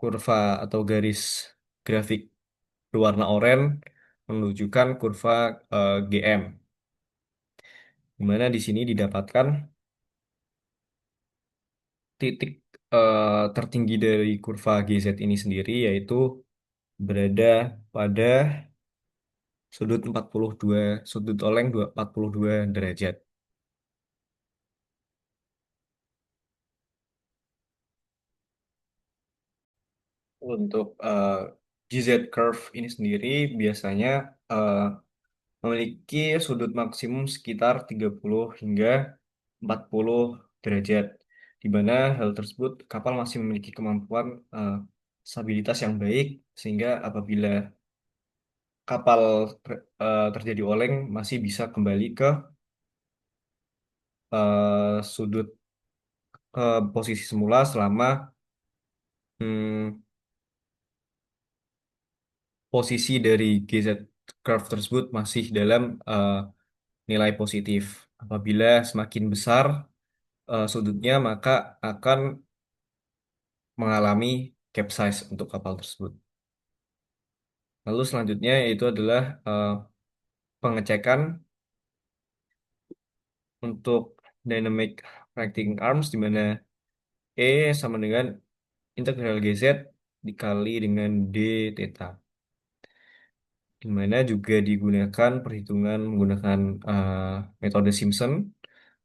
kurva atau garis grafik berwarna oranye menunjukkan kurva GM di mana di sini didapatkan titik tertinggi dari kurva GZ ini sendiri yaitu berada pada sudut 42 sudut oleng 42 derajat. Untuk GZ curve ini sendiri biasanya eh, memiliki sudut maksimum sekitar 30 hingga 40 derajat, di mana hal tersebut kapal masih memiliki kemampuan stabilitas yang baik, sehingga apabila kapal terjadi oleng masih bisa kembali ke sudut posisi semula selama hmm, posisi dari GZ curve tersebut masih dalam nilai positif. Apabila semakin besar sudutnya, maka akan mengalami capsize untuk kapal tersebut. Lalu selanjutnya yaitu adalah pengecekan untuk dynamic righting arms di mana E sama dengan integral GZ dikali dengan D theta. Di mana juga digunakan perhitungan menggunakan metode Simpson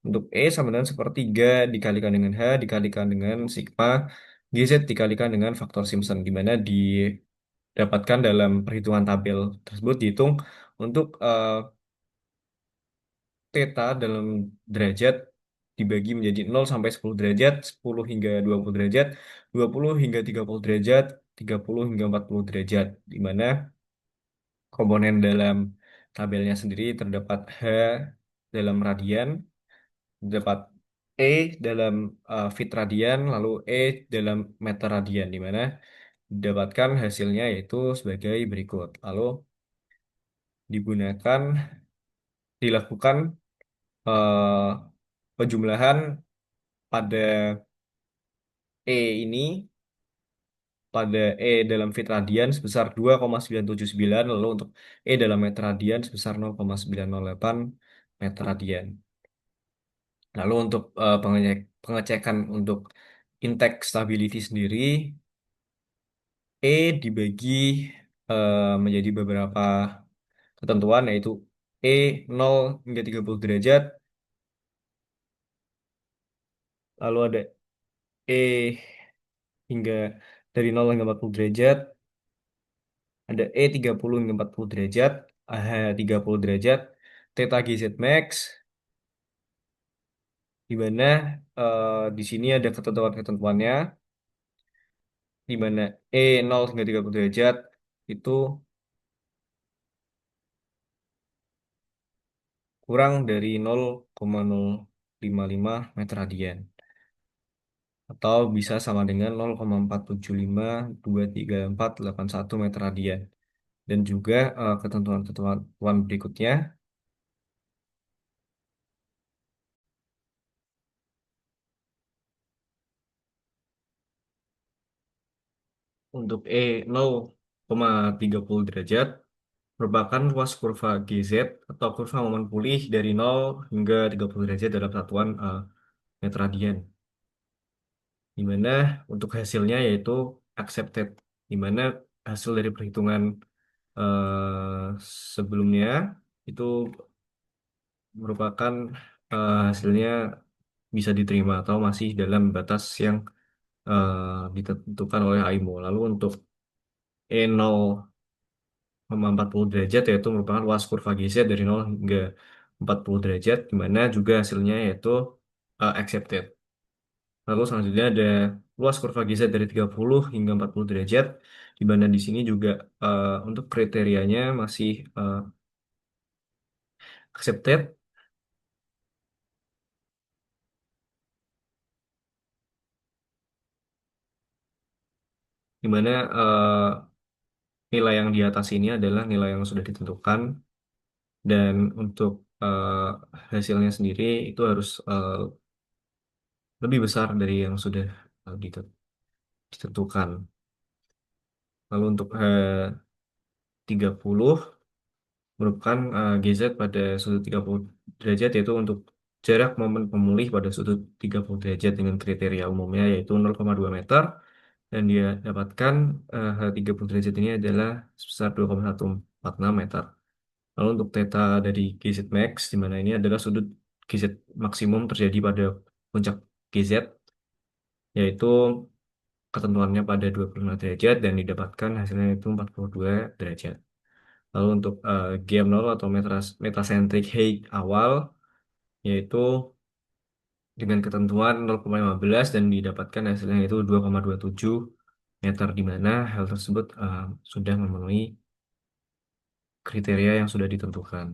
untuk E sama dengan sepertiga dikalikan dengan H dikalikan dengan sigma GZ dikalikan dengan faktor Simpson di mana didapatkan dalam perhitungan tabel tersebut dihitung untuk theta dalam derajat dibagi menjadi 0 sampai 10 derajat, 10 hingga 20 derajat, 20 hingga 30 derajat, 30 hingga 40 derajat di mana komponen dalam tabelnya sendiri terdapat H dalam radian, terdapat E dalam feet radian, lalu E dalam meter radian, di mana didapatkan hasilnya yaitu sebagai berikut. Lalu digunakan, dilakukan eh, penjumlahan pada E ini pada E dalam feet radian sebesar 2,979 lalu untuk E dalam meter radian sebesar 0,908 meter radian. Lalu untuk pengecekan untuk intake stability sendiri, E dibagi menjadi beberapa ketentuan yaitu E 0 hingga 30 derajat, lalu ada E hingga dari 0 hingga 40 derajat, ada E 30 hingga 40 derajat, AH 30 derajat, Theta GZ max, di mana di sini ada ketentuan-ketentuannya, di mana E 0 hingga 30 derajat itu kurang dari 0,055 meter radian atau bisa sama dengan 0,475238481 meter radian. Dan juga ketentuan-ketentuan berikutnya untuk E 0,30 derajat merupakan ruas kurva GZ atau kurva momen pulih dari 0 hingga 30 derajat dalam satuan meter radian. Di mana untuk hasilnya yaitu accepted, di mana hasil dari perhitungan sebelumnya itu merupakan hasilnya bisa diterima atau masih dalam batas yang ditentukan oleh AIMO. Lalu untuk E0,40 derajat yaitu merupakan luas kurva GZ dari 0 hingga 40 derajat, di mana juga hasilnya yaitu accepted. Lalu selanjutnya ada luas kurva GZ dari 30 hingga 40 derajat, di mana di sini juga untuk kriterianya masih accepted, di mana nilai yang di atas ini adalah nilai yang sudah ditentukan, dan untuk hasilnya sendiri itu harus lebih besar dari yang sudah ditentukan. Lalu untuk 30 merupakan GZ pada sudut 30 derajat, yaitu untuk jarak momen pemulih pada sudut 30 derajat dengan kriteria umumnya yaitu 0,2 meter, dan dia dapatkan 30 derajat ini adalah sebesar 2,146 meter. Lalu untuk theta dari GZ max, di mana ini adalah sudut GZ maksimum terjadi pada puncak GZ, yaitu ketentuannya pada 25 derajat dan didapatkan hasilnya itu 42 derajat. Lalu untuk GM0 atau metacentric height awal, yaitu dengan ketentuan 0,15 dan didapatkan hasilnya itu 2,27 meter, di mana hal tersebut sudah memenuhi kriteria yang sudah ditentukan.